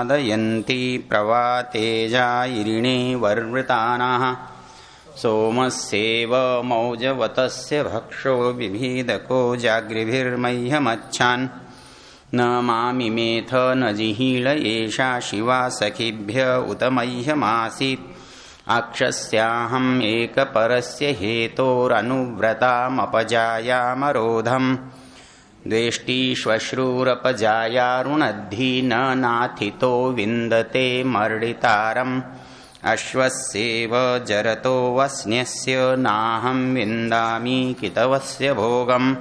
प्रमादयन्ति प्रवातेजा इरिणे वर्वृतानाः सोमस्येव मौजवतस्य भक्षो बिभीदको जागृभिर्मह्यमच्छान् न मामिमेथ न जिहीळ एषा शिवा सखिभ्य उत मह्यमासीत् अक्षस्याहम् एकपरस्य हेतोरनुव्रतामपजायामरोधम् द्वेष्टि श्वश्रूरपजायारुणद्धि न नाथितो विन्दते मर्डितारम् अश्वस्येव जरतो वस्न्यस्य नाहं विन्दामि कितवस्य भोगम्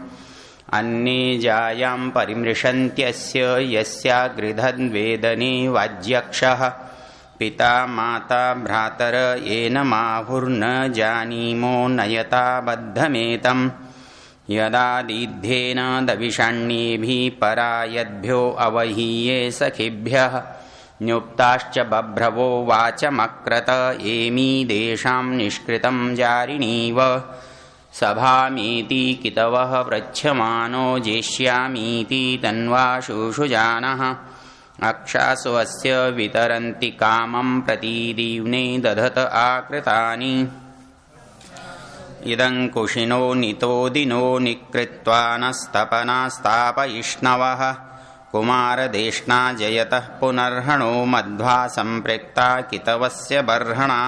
अन्ये जायां परिमृशन्त्यस्य यस्यागृधद्वेदने वाज्यक्षः पिता माता भ्रातर येन माहुर्न जानीमो नयता बद्धमेतम् यदा दीध्येन दविषाण्येभिः परायद्भ्यो अवहीये सखिभ्यः न्युक्ताश्च बभ्रवो वाचमक्रत एमी देशां निष्कृतं जारिणीव सभामीति कितवः पृच्छमानो जेष्यामीति तन्वा शुशुजानः अक्षासुवस्य वितरन्ति कामं प्रतीदीव्ने दधत आकृतानि इदं कुशिनो नितोदिनो निकृत्वा नस्तपनास्तापयिष्णवः कुमारदेष्णा जयतः पुनर्हणो मध्वा सम्पृक्ता कितवस्य बर्हणा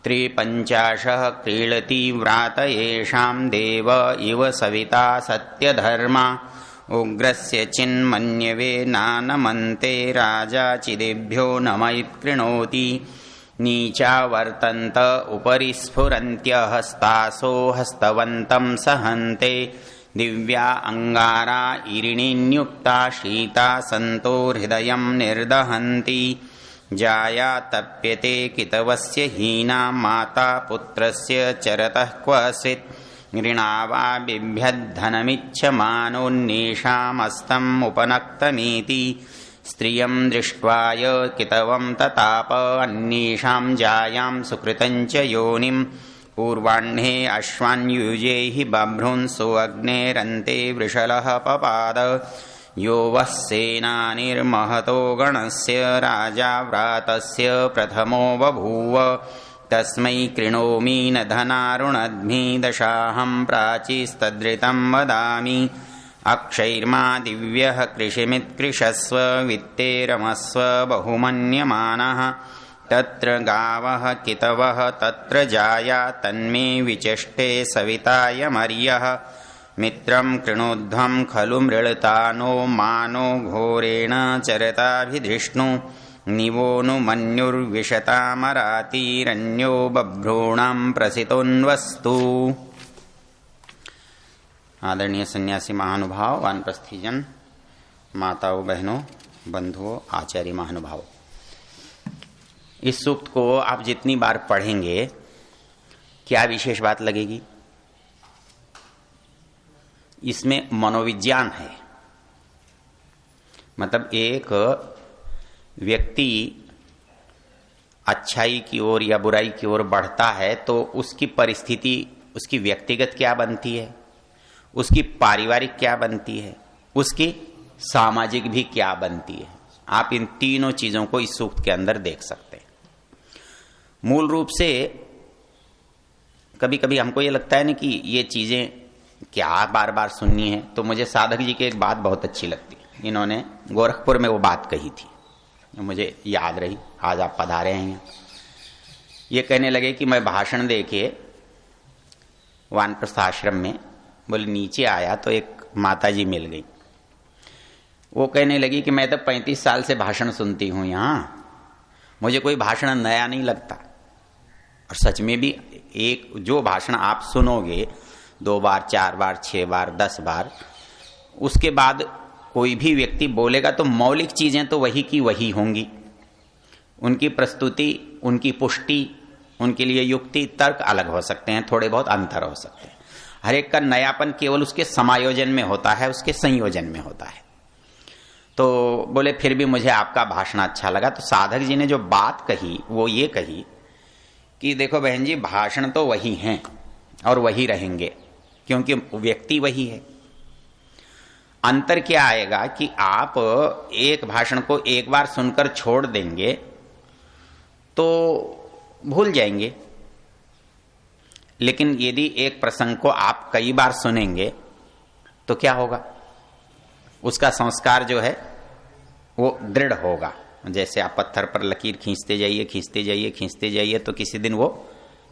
त्रिपञ्चाशः क्रीळति व्रात येषां देव इव सविता सत्यधर्मा उग्रस्य चिन्मन्यवे नानमन्ते राजा चिदेभ्यो नमयित्कृणोति नीचा वर्तन्त उपरि स्फुरन्त्यहस्तासो हस्तवन्तं सहन्ते दिव्या अंगारा इरिणीन्युक्ता शीता सन्तो हृदयं निर्दहन्ति जाया तप्यते कितवस्य हीना माता पुत्रस्य चरतः क्वचित् नृणावा बिभ्यद्धनमिच्छमानोन्येषामस्तम् उपनक्तमीति स्त्रियं दृष्ट्वाय कितवं तताप अन्येषां जायां सुकृतं च योनिम् पूर्वाह्णे अश्वान्युजे हि बभ्रून् सुअग्नेरन्ते वृषलः पपाद यो वः सेनानिर्महतो गणस्य राजा व्रातस्य प्रथमो बभूव तस्मै कृणोमि न धनारुणद्भि दशाहं प्राचीस्तदृतं वदामि अक्षैर्मा दिव्यः कृषिमित्कृशस्व वित्ते रमस्व बहुमन्यमानः तत्र गावः कितवः तत्र जाया तन्मे विचष्टे सविताय मर्यः मित्रं कृणोध्वं खलु मृळतानो मानो घोरेण चरताभिधिष्णु निवोऽनुमन्युर्विशतामरातिरन्यो बभ्रूणां प्रसितोन्वस्तु। आदरणीय सन्यासी महानुभाव, वानप्रस्थीजन, माताओं, बहनों, बंधुओं, आचार्य महानुभाव, इस सूक्त को आप जितनी बार पढ़ेंगे क्या विशेष बात लगेगी? इसमें मनोविज्ञान है। मतलब एक व्यक्ति अच्छाई की ओर या बुराई की ओर बढ़ता है तो उसकी परिस्थिति, उसकी व्यक्तिगत क्या बनती है, उसकी पारिवारिक क्या बनती है, उसकी सामाजिक भी क्या बनती है। आप इन तीनों चीजों को इस सूक्त के अंदर देख सकते हैं। मूल रूप से कभी कभी हमको ये लगता है ना कि ये चीजें क्या बार बार सुननी है, तो मुझे साधक जी की एक बात बहुत अच्छी लगती है। इन्होंने गोरखपुर में वो बात कही थी, मुझे याद रही, आज आप पधारे हैं। ये कहने लगे कि मैं भाषण देके वानप्रस्थ आश्रम में, बोले नीचे आया तो एक माता जी मिल गई। वो कहने लगी कि मैं तो 35 साल से भाषण सुनती हूं यहां, मुझे कोई भाषण नया नहीं लगता। और सच में भी एक जो भाषण आप सुनोगे 2 बार, 4 बार, 6 बार, 10 बार, उसके बाद कोई भी व्यक्ति बोलेगा तो मौलिक चीजें तो वही की वही होंगी। उनकी प्रस्तुति, उनकी पुष्टि, उनके लिए युक्ति, तर्क अलग हो सकते हैं, थोड़े बहुत अंतर हो सकते हैं। हर एक का नयापन केवल उसके समायोजन में होता है, उसके संयोजन में होता है। तो बोले फिर भी मुझे आपका भाषण अच्छा लगा। तो साधक जी ने जो बात कही वो ये कही कि देखो बहन जी, भाषण तो वही हैं और वही रहेंगे, क्योंकि व्यक्ति वही है। अंतर क्या आएगा कि आप एक भाषण को एक बार सुनकर छोड़ देंगे तो भूल जाएंगे, लेकिन यदि एक प्रसंग को आप कई बार सुनेंगे तो क्या होगा, उसका संस्कार जो है वो दृढ़ होगा। जैसे आप पत्थर पर लकीर खींचते जाइए खींचते जाइए खींचते जाइए तो किसी दिन वो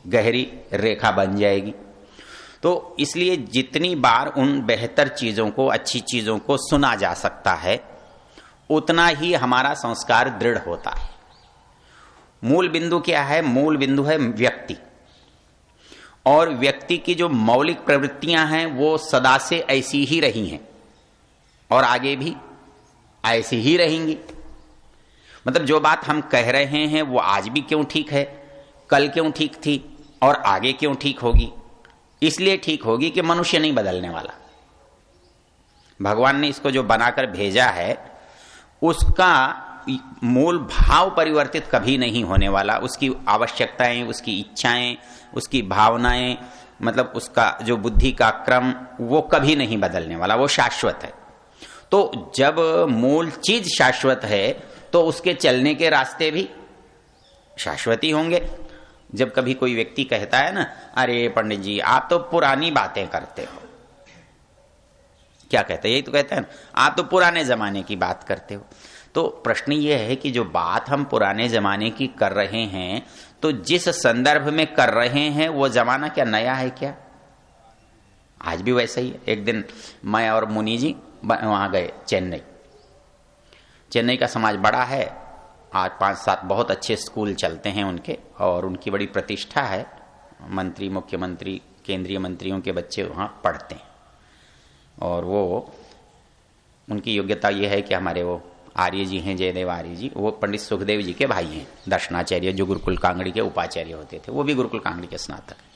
गहरी रेखा बन जाएगी। तो इसलिए जितनी बार उन बेहतर चीजों को, अच्छी चीजों को सुना जा सकता है, उतना ही हमारा संस्कार दृढ़ होता है। मूल बिंदु क्या है? मूल बिंदु है व्यक्ति, और व्यक्ति की जो मौलिक प्रवृत्तियां हैं वो सदा से ऐसी ही रही हैं और आगे भी ऐसी ही रहेंगी। मतलब जो बात हम कह रहे हैं वो आज भी क्यों ठीक है, कल क्यों ठीक थी और आगे क्यों ठीक होगी? इसलिए ठीक होगी कि मनुष्य नहीं बदलने वाला। भगवान ने इसको जो बनाकर भेजा है उसका मूल भाव परिवर्तित कभी नहीं होने वाला। उसकी आवश्यकताएं, उसकी इच्छाएं, उसकी भावनाएं, मतलब उसका जो बुद्धि का क्रम, वो कभी नहीं बदलने वाला, वो शाश्वत है। तो जब मूल चीज शाश्वत है तो उसके चलने के रास्ते भी शाश्वत ही होंगे। जब कभी कोई व्यक्ति कहता है ना, अरे पंडित जी आप तो पुरानी बातें करते हो, क्या कहते हैं? यही तो कहते हैं ना, आप तो पुराने जमाने की बात करते हो। तो प्रश्न ये है कि जो बात हम पुराने जमाने की कर रहे हैं, तो जिस संदर्भ में कर रहे हैं वो जमाना क्या नया है क्या? आज भी वैसा ही है। एक दिन मैं और मुनि जी वहां गए चेन्नई। चेन्नई का समाज बड़ा है, 8-5-7 बहुत अच्छे स्कूल चलते हैं उनके, और उनकी बड़ी प्रतिष्ठा है। मंत्री, मुख्यमंत्री, केंद्रीय मंत्रियों के बच्चे वहाँ पढ़ते हैं। और वो उनकी योग्यता ये है कि हमारे वो आर्य जी हैं, जयदेव आर्य जी, वो पंडित सुखदेव जी के भाई हैं, दर्शनाचार्य, जो गुरुकुल कांगड़ी के उपाचार्य होते थे। वो भी गुरुकुल कांगड़ी के स्नातक हैं।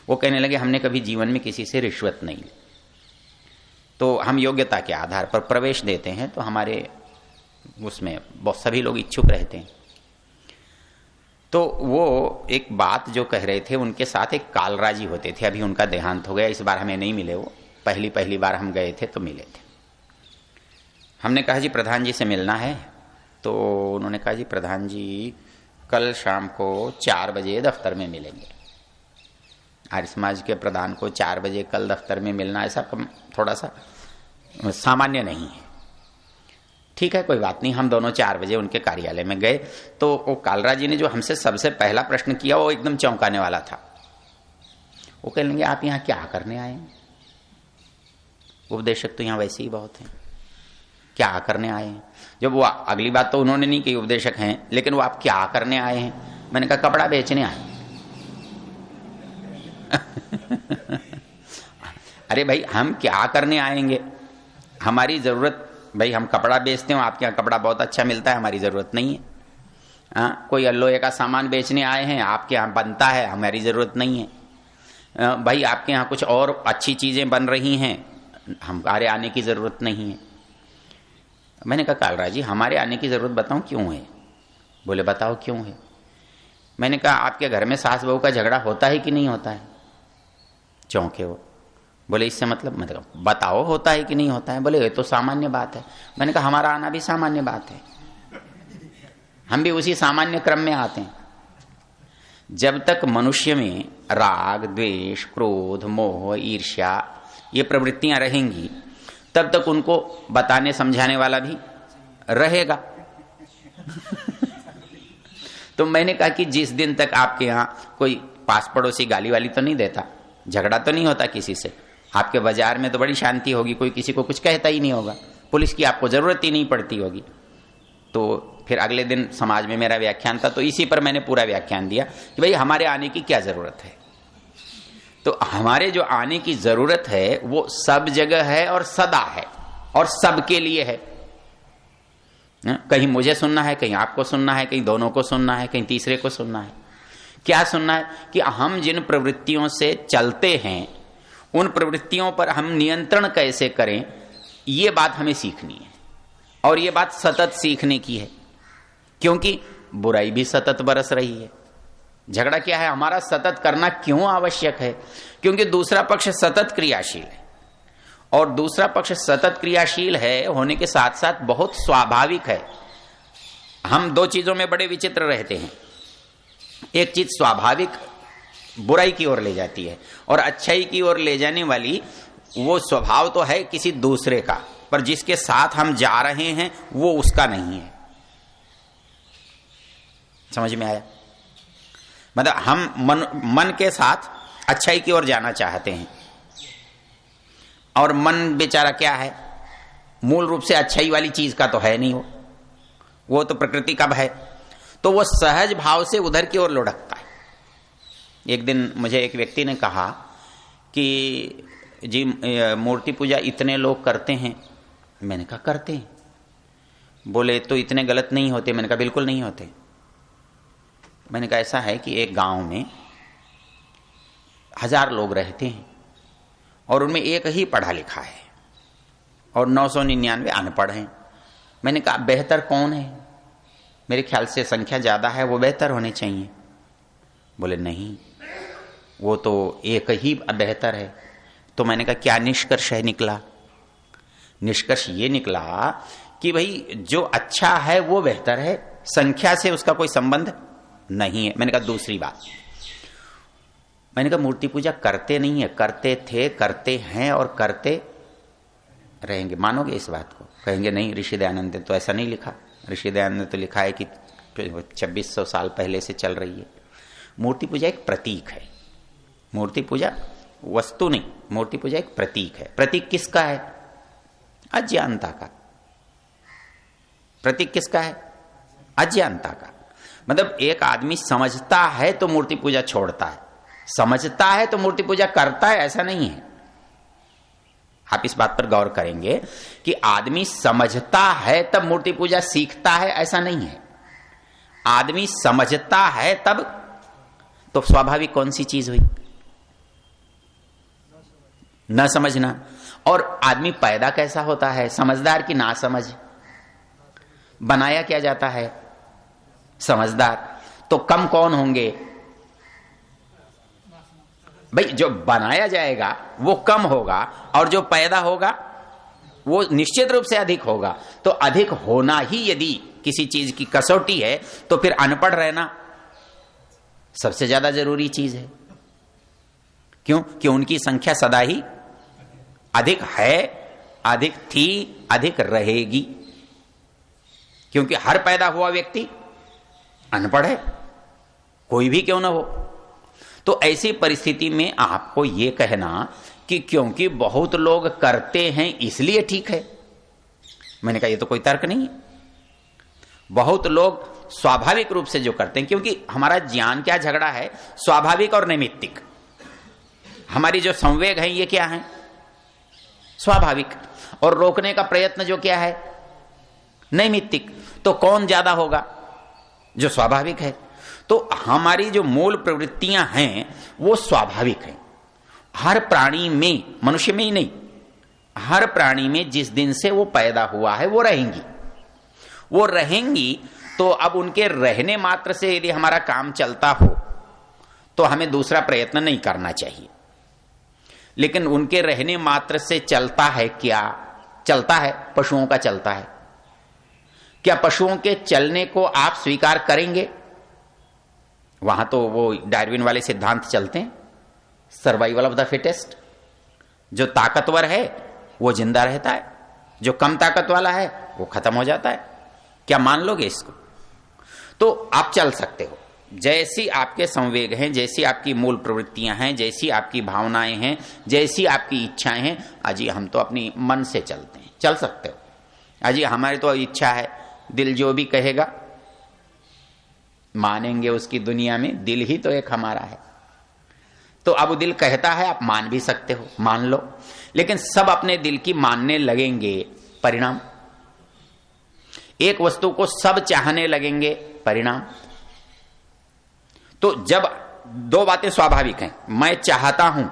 वो कहने लगे हमने कभी जीवन में किसी से रिश्वत नहीं ली, तो हम योग्यता के आधार पर प्रवेश देते हैं, तो हमारे उसमें बहुत सभी लोग इच्छुक रहते हैं। तो वो एक बात जो कह रहे थे, उनके साथ एक कालराजी होते थे, अभी उनका देहांत हो गया, इस बार हमें नहीं मिले। वो पहली बार हम गए थे तो मिले थे। हमने कहा जी प्रधान जी से मिलना है, तो उन्होंने कहा जी प्रधान जी कल शाम को 4 बजे दफ्तर में मिलेंगे। आर्य समाज के प्रधान को 4 बजे कल दफ्तर में मिलना ऐसा थोड़ा सा सामान्य नहीं है। ठीक है, कोई बात नहीं। हम दोनों 4 बजे उनके कार्यालय में गए, तो वो कालराज जी ने जो हमसे सबसे पहला प्रश्न किया वो एकदम चौंकाने वाला था। वो कह लेंगे आप यहाँ क्या करने आए हैं? उपदेशक तो यहाँ वैसे ही बहुत हैं, क्या करने आए हैं? जब वो अगली बात तो उन्होंने नहीं की उपदेशक हैं, लेकिन वो आप क्या करने आए हैं? मैंने कहा कपड़ा बेचने आए। अरे भाई हम क्या करने आएंगे? हमारी जरूरत, भाई हम कपड़ा बेचते हो, आपके यहाँ कपड़ा बहुत अच्छा मिलता है, हमारी जरूरत नहीं है। कोई लोहे का सामान बेचने आए हैं, आपके यहाँ बनता है, हमारी जरूरत नहीं है। भाई आपके यहाँ कुछ और अच्छी चीजें बन रही हैं, हमारे आने की जरूरत नहीं है। मैंने कहा कालराज जी हमारे आने की जरूरत बताऊं क्यों है? बोले बताओ क्यों है। मैंने कहा आपके घर में सास बहू का झगड़ा होता है कि नहीं होता है? चौंके वो, बोले इससे मतलब बताओ होता है कि नहीं होता है? बोले ये तो सामान्य बात है। मैंने कहा हमारा आना भी सामान्य बात है, हम भी उसी सामान्य क्रम में आते हैं। जब तक मनुष्य में राग, द्वेष, क्रोध, मोह, ईर्ष्या ये प्रवृत्तियां रहेंगी, तब तक उनको बताने समझाने वाला भी रहेगा। तो मैंने कहा कि जिस दिन तक आपके यहाँ कोई पास पड़ोसी गाली वाली तो नहीं देता, झगड़ा तो नहीं होता किसी से, आपके बाजार में तो बड़ी शांति होगी, कोई किसी को कुछ कहता ही नहीं होगा, पुलिस की आपको जरूरत ही नहीं पड़ती होगी। तो फिर अगले दिन समाज में मेरा व्याख्यान था, तो इसी पर मैंने पूरा व्याख्यान दिया कि भाई हमारे आने की क्या जरूरत है। तो हमारे जो आने की जरूरत है वो सब जगह है और सदा है और सबके लिए है। कहीं मुझे सुनना है, कहीं आपको सुनना है, कहीं दोनों को सुनना है, कहीं तीसरे को सुनना है। क्या सुनना है कि हम जिन प्रवृत्तियों से चलते हैं उन प्रवृत्तियों पर हम नियंत्रण कैसे करें, ये बात हमें सीखनी है। और ये बात सतत सीखने की है, क्योंकि बुराई भी सतत बरस रही है। झगड़ा क्या है? हमारा सतत करना क्यों आवश्यक है? क्योंकि दूसरा पक्ष सतत क्रियाशील है और दूसरा पक्ष सतत क्रियाशील है होने के साथ साथ बहुत स्वाभाविक है। हम दो चीजों में बड़े विचित्र रहते हैं। एक चीज स्वाभाविक बुराई की ओर ले जाती है और अच्छाई की ओर ले जाने वाली वो स्वभाव तो है किसी दूसरे का, पर जिसके साथ हम जा रहे हैं वो उसका नहीं है। समझ में आया? मतलब हम मन के साथ अच्छाई की ओर जाना चाहते हैं और मन बेचारा क्या है, मूल रूप से अच्छाई वाली चीज का तो है नहीं, वो तो प्रकृति का है, तो वो सहज भाव से उधर की ओर लुढ़कता है। एक दिन मुझे एक व्यक्ति ने कहा कि जी मूर्ति पूजा इतने लोग करते हैं। मैंने कहा करते हैं। बोले तो इतने गलत नहीं होते। मैंने कहा बिल्कुल नहीं होते। मैंने कहा ऐसा है कि एक गांव में 1000 लोग रहते हैं और उनमें एक ही पढ़ा लिखा है और 999 अनपढ़ हैं। मैंने कहा बेहतर कौन है? मेरे ख्याल से संख्या ज्यादा है, वो बेहतर होने चाहिए। बोले नहीं, वो तो एक ही बेहतर है। तो मैंने कहा क्या निष्कर्ष है? निकला निष्कर्ष ये निकला कि भाई जो अच्छा है वो बेहतर है, संख्या से उसका कोई संबंध नहीं है। मैंने कहा दूसरी बात, मैंने कहा मूर्ति पूजा करते नहीं है, करते थे, करते हैं और करते रहेंगे। मानोगे इस बात को? कहेंगे नहीं, ऋषि दयानंद ने तो ऐसा नहीं लिखा। ऋषि दयानंद ने तो लिखा है कि 2600 साल पहले से चल रही है। मूर्ति पूजा एक प्रतीक है। मूर्ति पूजा वस्तु नहीं, मूर्ति पूजा एक प्रतीक है। प्रतीक किसका है? अज्ञानता का। प्रतीक किसका है? अज्ञानता का। मतलब एक आदमी समझता है तो मूर्ति पूजा छोड़ता है, समझता है तो मूर्ति पूजा करता है, ऐसा नहीं है। आप इस बात पर गौर करेंगे कि आदमी समझता है तब मूर्ति पूजा सीखता है, ऐसा नहीं है। आदमी समझता है तब, तो स्वाभाविक कौन सी चीज हुई? न समझना। और आदमी पैदा कैसा होता है? समझदार कि ना समझ? बनाया क्या जाता है? समझदार। तो कम कौन होंगे भाई? जो बनाया जाएगा वो कम होगा और जो पैदा होगा वो निश्चित रूप से अधिक होगा। तो अधिक होना ही यदि किसी चीज की कसौटी है तो फिर अनपढ़ रहना सबसे ज्यादा जरूरी चीज है। क्यों? कि उनकी संख्या सदा ही अधिक है, अधिक थी, अधिक रहेगी। क्योंकि हर पैदा हुआ व्यक्ति अनपढ़ है, कोई भी क्यों ना हो। तो ऐसी परिस्थिति में आपको यह कहना कि क्योंकि बहुत लोग करते हैं इसलिए ठीक है, मैंने कहा यह तो कोई तर्क नहीं है। बहुत लोग स्वाभाविक रूप से जो करते हैं, क्योंकि हमारा ज्ञान क्या झगड़ा है? स्वाभाविक और नैमित्तिक। हमारी जो संवेग है ये क्या है? स्वाभाविक। और रोकने का प्रयत्न जो क्या है? नैमित्तिक। तो कौन ज्यादा होगा? जो स्वाभाविक है। तो हमारी जो मूल प्रवृत्तियां हैं वो स्वाभाविक हैं। हर प्राणी में, मनुष्य में ही नहीं, हर प्राणी में जिस दिन से वो पैदा हुआ है वो रहेंगी। वो रहेंगी तो अब उनके रहने मात्र से यदि हमारा काम चलता हो तो हमें दूसरा प्रयत्न नहीं करना चाहिए। लेकिन उनके रहने मात्र से चलता है क्या? चलता है, पशुओं का चलता है। क्या पशुओं के चलने को आप स्वीकार करेंगे? वहां तो वो डार्विन वाले सिद्धांत चलते हैं, सर्वाइवल ऑफ द फिटेस्ट। जो ताकतवर है वो जिंदा रहता है, जो कम ताकत वाला है वो खत्म हो जाता है। क्या मान लोगे इसको? तो आप चल सकते हो, जैसी आपके संवेग हैं, जैसी आपकी मूल प्रवृत्तियां हैं, जैसी आपकी भावनाएं हैं, जैसी आपकी इच्छाएं हैं। अजी हम तो अपनी मन से चलते हैं, चल सकते हो। अजी हमारी तो इच्छा है, दिल जो भी कहेगा मानेंगे उसकी दुनिया में। दिल ही तो एक हमारा है। तो अब दिल कहता है, आप मान भी सकते हो, मान लो। लेकिन सब अपने दिल की मानने लगेंगे, परिणाम? एक वस्तु को सब चाहने लगेंगे, परिणाम? तो जब दो बातें स्वाभाविक हैं, मैं चाहता हूं,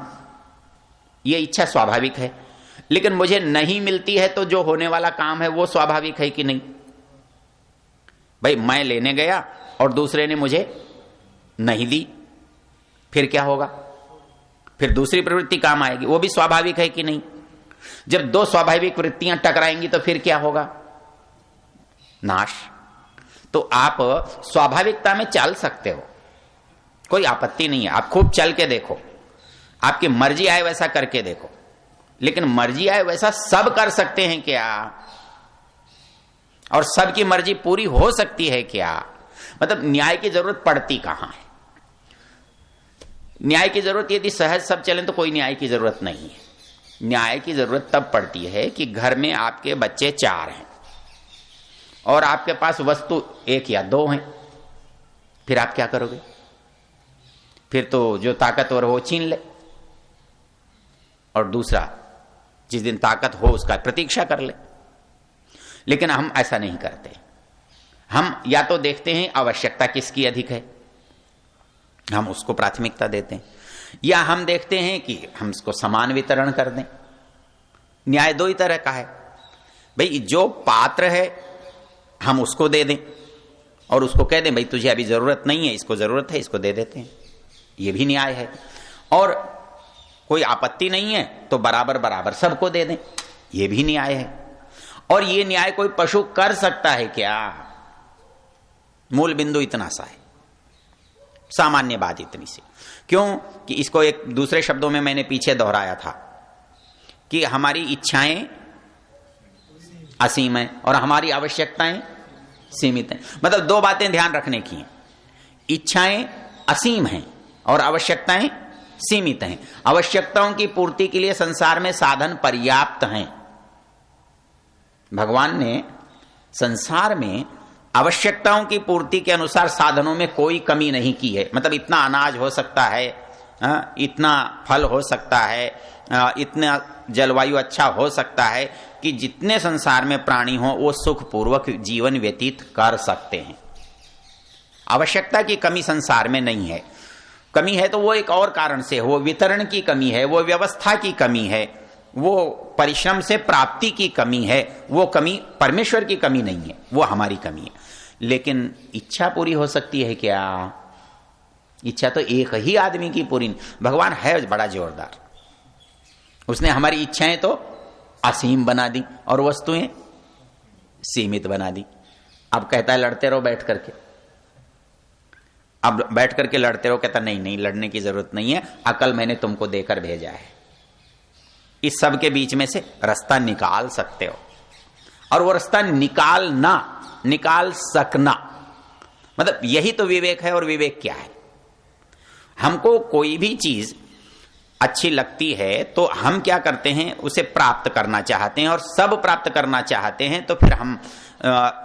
यह इच्छा स्वाभाविक है, लेकिन मुझे नहीं मिलती है तो जो होने वाला काम है वो स्वाभाविक है कि नहीं? भाई मैं लेने गया और दूसरे ने मुझे नहीं दी, फिर क्या होगा? फिर दूसरी प्रवृत्ति काम आएगी, वो भी स्वाभाविक है कि नहीं? जब दो स्वाभाविक वृत्तियां टकराएंगी तो फिर क्या होगा? नाश। तो आप स्वाभाविकता में चल सकते हो, कोई आपत्ति नहीं है, आप खूब चल के देखो, आपकी मर्जी आए वैसा करके देखो, लेकिन मर्जी आए वैसा सब कर सकते हैं क्या? और सबकी मर्जी पूरी हो सकती है क्या? मतलब न्याय की जरूरत पड़ती कहां है? न्याय की जरूरत यदि सहज सब चले तो कोई न्याय की जरूरत नहीं है। न्याय की जरूरत तब पड़ती है कि घर में आपके बच्चे 4 हैं और आपके पास वस्तु 1 या 2 हैं, फिर आप क्या करोगे? फिर तो जो ताकतवर हो छीन ले, और दूसरा जिस दिन ताकत हो उसका प्रतीक्षा कर ले। लेकिन हम ऐसा नहीं करते। हम या तो देखते हैं आवश्यकता किसकी अधिक है, हम उसको प्राथमिकता देते हैं, या हम देखते हैं कि हम इसको समान वितरण कर दें। न्याय 2 ही तरह का है भाई, जो पात्र है हम उसको दे दें और उसको कह दें भाई तुझे अभी जरूरत नहीं है, इसको जरूरत है, इसको दे देते हैं, ये भी न्याय है। और कोई आपत्ति नहीं है तो बराबर बराबर सबको दे दें, ये भी न्याय है। और ये न्याय कोई पशु कर सकता है क्या? मूल बिंदु इतना सा है, सामान्य बात इतनी सी। क्यों कि इसको एक दूसरे शब्दों में मैंने पीछे दोहराया था कि हमारी इच्छाएं असीम हैं और हमारी आवश्यकताएं सीमित हैं। मतलब 2 बातें ध्यान रखने की हैं, इच्छाएं असीम हैं और आवश्यकताएं सीमित हैं। आवश्यकताओं की पूर्ति के लिए संसार में साधन पर्याप्त हैं। भगवान ने संसार में आवश्यकताओं की पूर्ति के अनुसार साधनों में कोई कमी नहीं की है। मतलब इतना अनाज हो सकता है, इतना फल हो सकता है, इतना जलवायु अच्छा हो सकता है कि जितने संसार में प्राणी हो वो सुखपूर्वक जीवन व्यतीत कर सकते हैं। आवश्यकता की कमी संसार में नहीं है। कमी है तो वो एक और कारण से, वो वितरण की कमी है, वो व्यवस्था की कमी है, वो परिश्रम से प्राप्ति की कमी है। वो कमी परमेश्वर की कमी नहीं है, वो हमारी कमी है। लेकिन इच्छा पूरी हो सकती है क्या? इच्छा तो एक ही आदमी की पूरी नहीं। भगवान है बड़ा जोरदार, उसने हमारी इच्छाएं तो असीम बना दी और वस्तुएं सीमित बना दी। अब कहता है लड़ते रहो बैठ करके, अब बैठ करके लड़ते रहो। कहता नहीं नहीं, लड़ने की जरूरत नहीं है, अकल मैंने तुमको देकर भेजा है। इस सब के बीच में से रास्ता निकाल सकते हो, और वो रास्ता निकाल सकना, मतलब यही तो विवेक है। और विवेक क्या है? हमको कोई भी चीज अच्छी लगती है तो हम क्या करते हैं, उसे प्राप्त करना चाहते हैं, और सब प्राप्त करना चाहते हैं तो फिर हम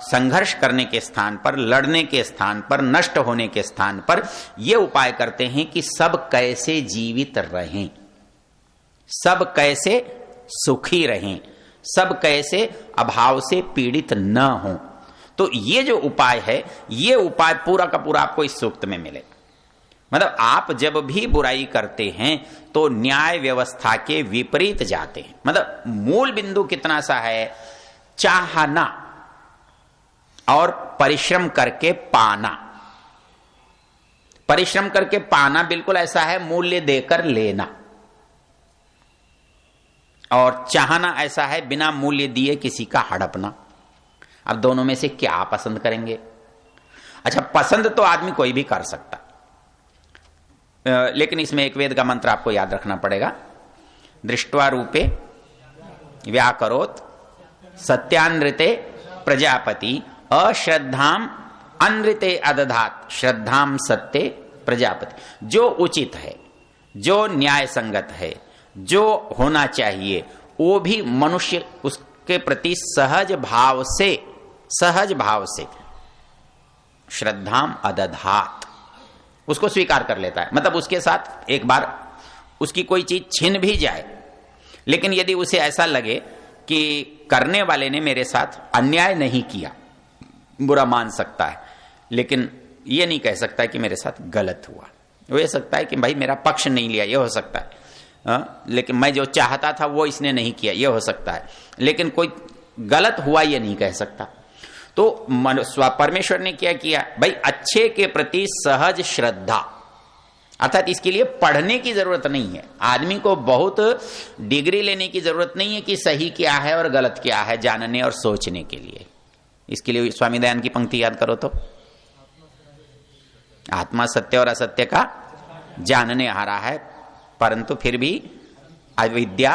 संघर्ष करने के स्थान पर, लड़ने के स्थान पर, नष्ट होने के स्थान पर यह उपाय करते हैं कि सब कैसे जीवित रहें, सब कैसे सुखी रहें, सब कैसे अभाव से पीड़ित न हो। तो ये जो उपाय है, ये उपाय पूरा का पूरा आपको इस सूक्त में मिले। मतलब आप जब भी बुराई करते हैं तो न्याय व्यवस्था के विपरीत जाते हैं। मतलब मूल बिंदु कितना सा है? चाहना और परिश्रम करके पाना। परिश्रम करके पाना बिल्कुल ऐसा है मूल्य देकर लेना, और चाहना ऐसा है बिना मूल्य दिए किसी का हड़पना। अब दोनों में से क्या पसंद करेंगे? अच्छा, पसंद तो आदमी कोई भी कर सकता, लेकिन इसमें एक वेद का मंत्र आपको याद रखना पड़ेगा। दृष्ट्वा रूपे व्याकरोत सत्यानृते प्रजापति अश्रद्धाम अनृते अदधात श्रद्धाम सत्य प्रजापति। जो उचित है, जो न्याय संगत है, जो होना चाहिए, वो भी मनुष्य उसके प्रति सहज भाव से श्रद्धाम अदधात उसको स्वीकार कर लेता है। मतलब उसके साथ एक बार उसकी कोई चीज छिन भी जाए, लेकिन यदि उसे ऐसा लगे कि करने वाले ने मेरे साथ अन्याय नहीं किया, बुरा मान सकता है, लेकिन यह नहीं कह सकता कि मेरे साथ गलत हुआ। वो ये सकता है कि भाई मेरा पक्ष नहीं लिया, यह हो सकता है, लेकिन मैं जो चाहता था वो इसने नहीं किया, यह हो सकता है, लेकिन कोई गलत हुआ यह नहीं कह सकता। तो परमेश्वर ने क्या किया भाई? अच्छे के प्रति सहज श्रद्धा, अर्थात इसके लिए पढ़ने की जरूरत नहीं है, आदमी को बहुत डिग्री लेने की जरूरत नहीं है कि सही क्या है और गलत क्या है जानने और सोचने के लिए। इसके लिए स्वामी दयानंद की पंक्ति याद करो तो, आत्मा सत्य और असत्य का जानने आ रहा है, परंतु फिर भी अविद्या,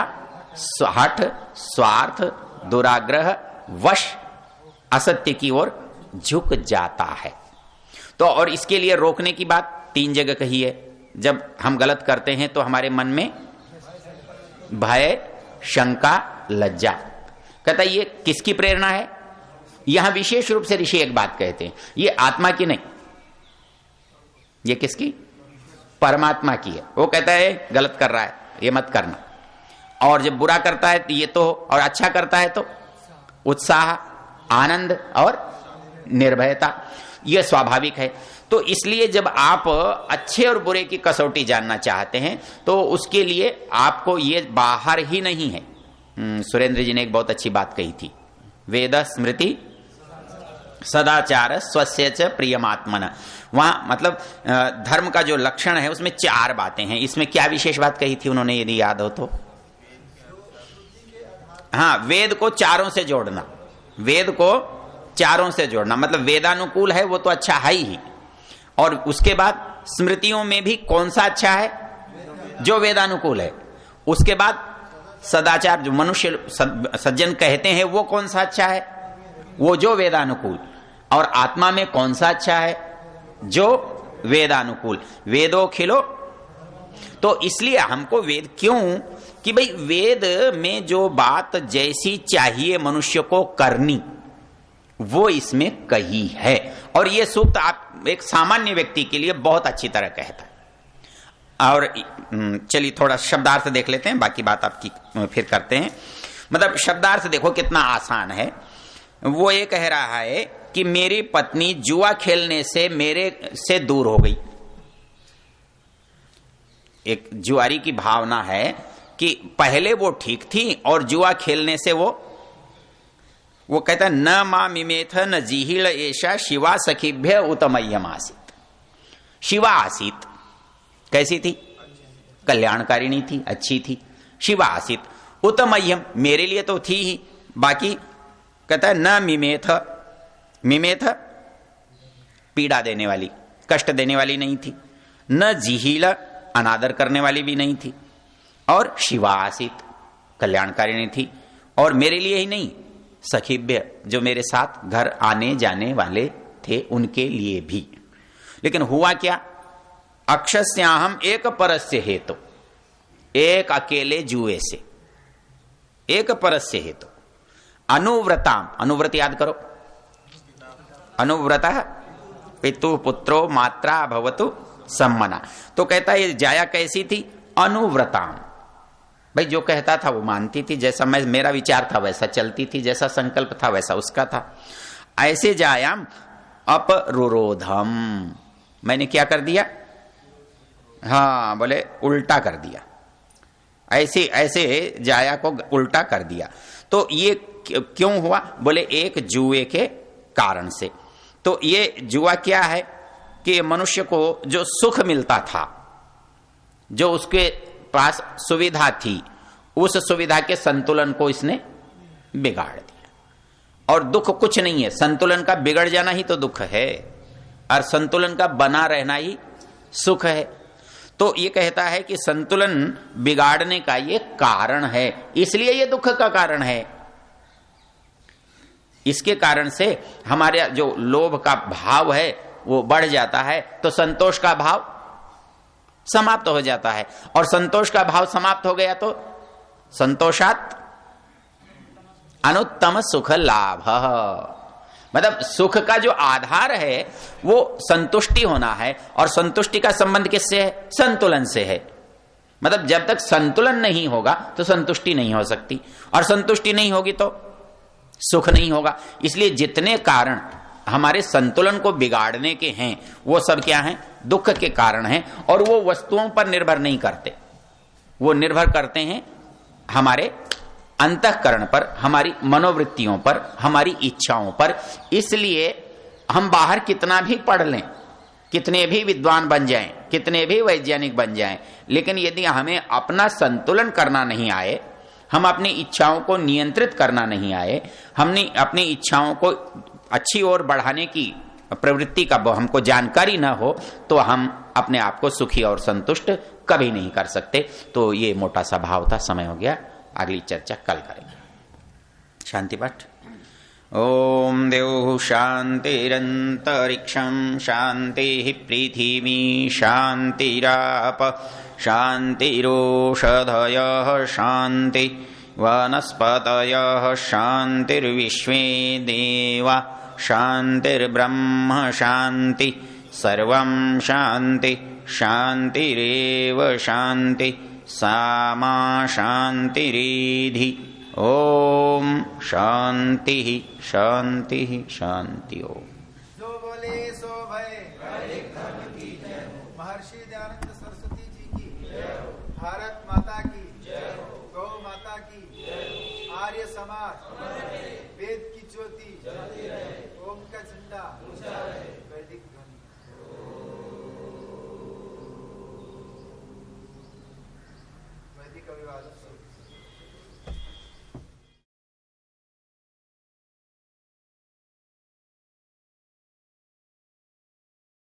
हठ, स्वार्थ, दुराग्रह वश असत्य की ओर झुक जाता है। तो और इसके लिए रोकने की बात 3 जगह कही है। जब हम गलत करते हैं तो हमारे मन में भय, शंका, लज्जा। कहता ये किसकी प्रेरणा है? यहां विशेष रूप से ऋषि एक बात कहते हैं, ये आत्मा की नहीं, ये किसकी? परमात्मा की है। वो कहता है गलत कर रहा है, ये मत करना। और जब बुरा करता है तो ये तो, और अच्छा करता है तो उत्साह, आनंद और निर्भयता, यह स्वाभाविक है। तो इसलिए जब आप अच्छे और बुरे की कसौटी जानना चाहते हैं तो उसके लिए आपको ये बाहर ही नहीं है। सुरेंद्र जी ने एक बहुत अच्छी बात कही थी, वेद स्मृति सदाचार स्वस्य च प्रियमात्मन। वहां मतलब धर्म का जो लक्षण है उसमें 4 बातें हैं। इसमें क्या विशेष बात कही थी उन्होंने, यदि याद हो तो? हाँ, वेद को चारों से जोड़ना, वेद को चारों से जोड़ना, मतलब वेदानुकूल है वो तो अच्छा है ही, और उसके बाद स्मृतियों में भी कौन सा अच्छा है? जो वेदानुकूल है। उसके बाद सदाचार, जो मनुष्य सज्जन कहते हैं वो कौन सा अच्छा है? वो जो वेदानुकूल। और आत्मा में कौन सा अच्छा है? जो वेदानुकूल। वेदो खिलो। तो इसलिए हमको वेद क्यों, कि भाई वेद में जो बात जैसी चाहिए मनुष्य को करनी वो इसमें कही है। और ये सूक्त आप एक सामान्य व्यक्ति के लिए बहुत अच्छी तरह कहता है। और चलिए थोड़ा शब्दार्थ देख लेते हैं, बाकी बात आपकी फिर करते हैं। मतलब शब्दार्थ देखो कितना आसान है। वो ये कह रहा है कि मेरी पत्नी जुआ खेलने से मेरे से दूर हो गई। एक जुआरी की भावना है कि पहले वो ठीक थी और जुआ खेलने से वो कहता न मां मिमेथ न जिहिल ऐशा शिवा सखीभ्य उत्तमय्यम आसीत। शिवा आसीत कैसी थी? कल्याणकारिणी थी, अच्छी थी। शिवा आसीत उत्तमय्यम, मेरे लिए तो थी ही, बाकी कहता है न मिमेथ, मिमेथ पीड़ा देने वाली, कष्ट देने वाली नहीं थी, न जिहिल अनादर करने वाली भी नहीं थी, और शिवा आसीत कल्याणकारिणी थी। और मेरे लिए ही नहीं, सखीभ्य जो मेरे साथ घर आने जाने वाले थे उनके लिए भी। लेकिन हुआ क्या? अक्षस्याहम एक परस्य हेतु, एक अकेले जुए से, एक परस्य हेतु अनुव्रताम, अनुव्रत याद करो, अनुव्रत पितु पुत्रो मात्रा भवतु सम्मना। तो कहता है ये जाया कैसी थी? अनुव्रताम। भाई जो कहता था वो मानती थी, जैसा मेरा विचार था वैसा चलती थी, जैसा संकल्प था वैसा उसका था। ऐसे जायाम अपरुरोधम, मैंने क्या कर दिया? हाँ बोले उल्टा कर दिया, ऐसे ऐसे जाया को उल्टा कर दिया। तो ये क्यों हुआ? बोले एक जुए के कारण से। तो ये जुआ क्या है कि मनुष्य को जो सुख मिलता था, जो उसके पास सुविधा थी, उस सुविधा के संतुलन को इसने बिगाड़ दिया। और दुख कुछ नहीं है, संतुलन का बिगड़ जाना ही तो दुख है, और संतुलन का बना रहना ही सुख है। तो ये कहता है कि संतुलन बिगाड़ने का ये कारण है, इसलिए ये दुख का कारण है। इसके कारण से हमारे जो लोभ का भाव है वो बढ़ जाता है, तो संतोष का भाव समाप्त हो जाता है, और संतोष का भाव समाप्त हो गया तो संतोषात अनुत्तम सुख लाभ। मतलब सुख का जो आधार है वो संतुष्टि होना है, और संतुष्टि का संबंध किससे है? संतुलन से है। मतलब जब तक संतुलन नहीं होगा तो संतुष्टि नहीं हो सकती, और संतुष्टि नहीं होगी तो सुख नहीं होगा। इसलिए जितने कारण हमारे संतुलन को बिगाड़ने के हैं वो सब क्या हैं? दुख के कारण हैं। और वो वस्तुओं पर निर्भर नहीं करते, वो निर्भर करते हैं हमारे अंतःकरण पर, हमारी मनोवृत्तियों पर, हमारी इच्छाओं पर। इसलिए हम बाहर कितना भी पढ़ लें, कितने भी विद्वान बन जाएं, कितने भी वैज्ञानिक बन जाएं, लेकिन यदि हमें अपना संतुलन करना नहीं आए, हम अपनी इच्छाओं को नियंत्रित करना नहीं आए, हमने अपनी इच्छाओं को अच्छी ओर बढ़ाने की प्रवृत्ति का हमको जानकारी न हो, तो हम अपने आप को सुखी और संतुष्ट कभी नहीं कर सकते। तो ये मोटा सा भाव था। समय हो गया, अगली चर्चा कल करेंगे। शांति पाठ। ओम देव शांतिरंतरिक्षं शांति पृथिवी शांतिराप शांतिरोषधयः शांति वनस्पतयः शांतिर्विश्वे देवा शांतिर्ब्रह्म शांति सर्वं शांति शांतिरेव शांति सामा शांतिरेधि। ओम शांति शांति शांति। ओम जो बोले सो भय। महर्षि दयानंद सरस्वती जी की, भारत माता की।